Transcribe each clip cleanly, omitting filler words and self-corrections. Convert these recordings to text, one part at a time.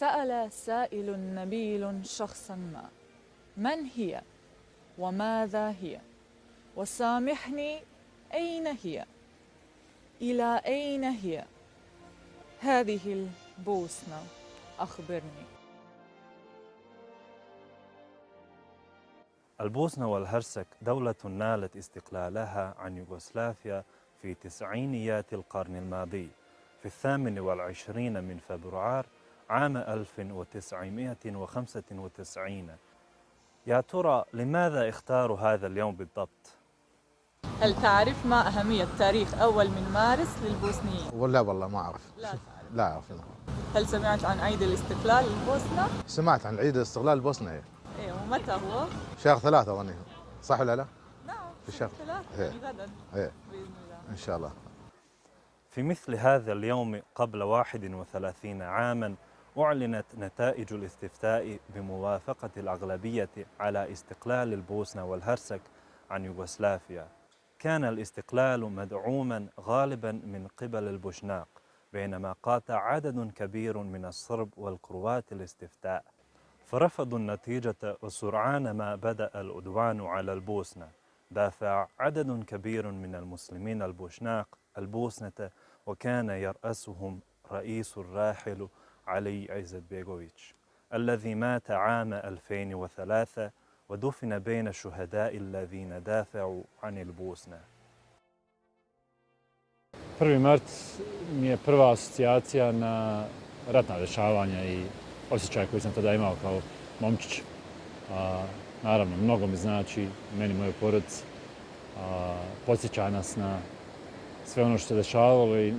سأل سائل نبيل شخصا ما: من هي وماذا هي؟ وسامحني، أين هي؟ إلى أين هي هذه البوسنة؟ أخبرني. البوسنة والهرسك دولة نالت استقلالها عن يوغوسلافيا في تسعينيات القرن الماضي في 28 من فبراير عام 1995. يا ترى لماذا اختاروا هذا اليوم بالضبط؟ هل تعرف ما أهمية تاريخ أول من مارس للبوسنيين؟ ولا والله ما أعرف. لا تعرف. لا أعرف. هل سمعت عن عيد الاستقلال للبوسنة؟ سمعت عن عيد الاستقلال البوسني. إيه، ومتى هو؟ شهر 3 أظني، صح ولا لا؟ نعم، في شهر 3 إيه. غدا إيه. بإذن الله. إن شاء الله. في مثل هذا اليوم قبل 31 عاماً أعلنت نتائج الاستفتاء بموافقة الأغلبية على استقلال البوسنة والهرسك عن يوغوسلافيا. كان الاستقلال مدعوماً غالباً من قبل البوشناق، بينما قاطع عدد كبير من الصرب والكروات الاستفتاء، فرفضوا النتيجة. وسرعان ما بدأ العدوان على البوسنة. دافع عدد كبير من المسلمين البوشناق البوسنة، وكان يرأسهم رئيس الراحل علي عزت بيغوفيتش الذي مات عام 2003 ودفن بين الشهداء الذين دافعوا عن البوسنة. 1. mart mi je prva asocijacija na ratna dešavanja i osjećaj koji sam tada imao kao momčić. Naravno, mnogo mi znači, meni i mojoj porodici. Podsjeća nas na sve ono što se dešavalo i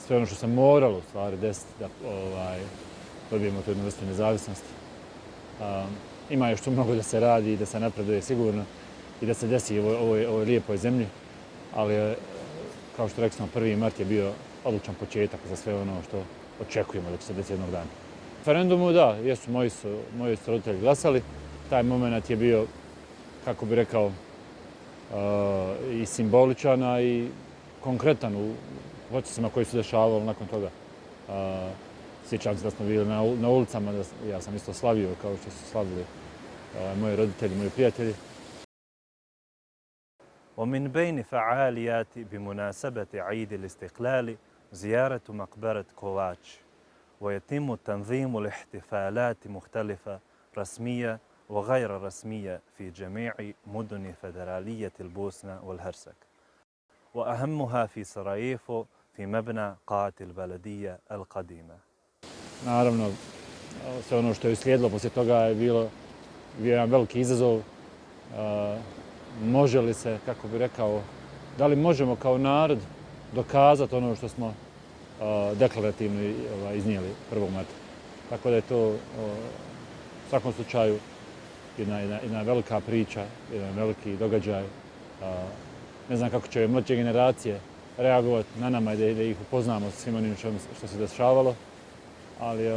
sve ono što se moralo u stvari desiti da dobijemo tu jednu vrstu nezavisnosti. Ima još tu mnogo da se radi i da se napreduje sigurno i da se desi u ovoj lijepoj zemlji, ali kao što rekli smo, 1. mart je bio odlučan početak za sve ono što očekujemo da će se desiti jednog dana. Referendumu, da, jesu, moji su roditelji glasali. Taj moment je bio, kako bi rekao, i simboličan, a i konkretan u procesima koji su dešavali nakon toga. Sjećam se da smo bili na ulicama, ja sam isto slavio kao što su slavili moji roditelji, moji prijatelji. ومن بين فعاليات بمناسبة عيد الاستقلال زيارة مقبرة كوفاتش، ويتم تنظيم الاحتفالات مختلفة رسمية وغير رسمية في جميع مدن فدرالية البوسنة والهرسك، وأهمها في سراييفو في مبنى قاعة البلدية القديمة. Naravno, sve ono što je uslijedilo poslije toga je bio jedan veliki izazov. Može li se, kako bi rekao, da li možemo kao narod dokazati ono što smo deklarativno iznijeli 1. marta. Tako da je to u svakom slučaju jedna velika priča, jedan veliki događaj. Ne znam kako će mlađe generacije reagovati na nama i da ih upoznamo sa svim onim što se dešavalo, ali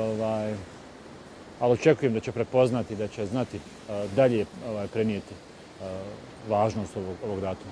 očekujem da će prepoznati, da će znati dalje prenijeti važnost ovog datuma.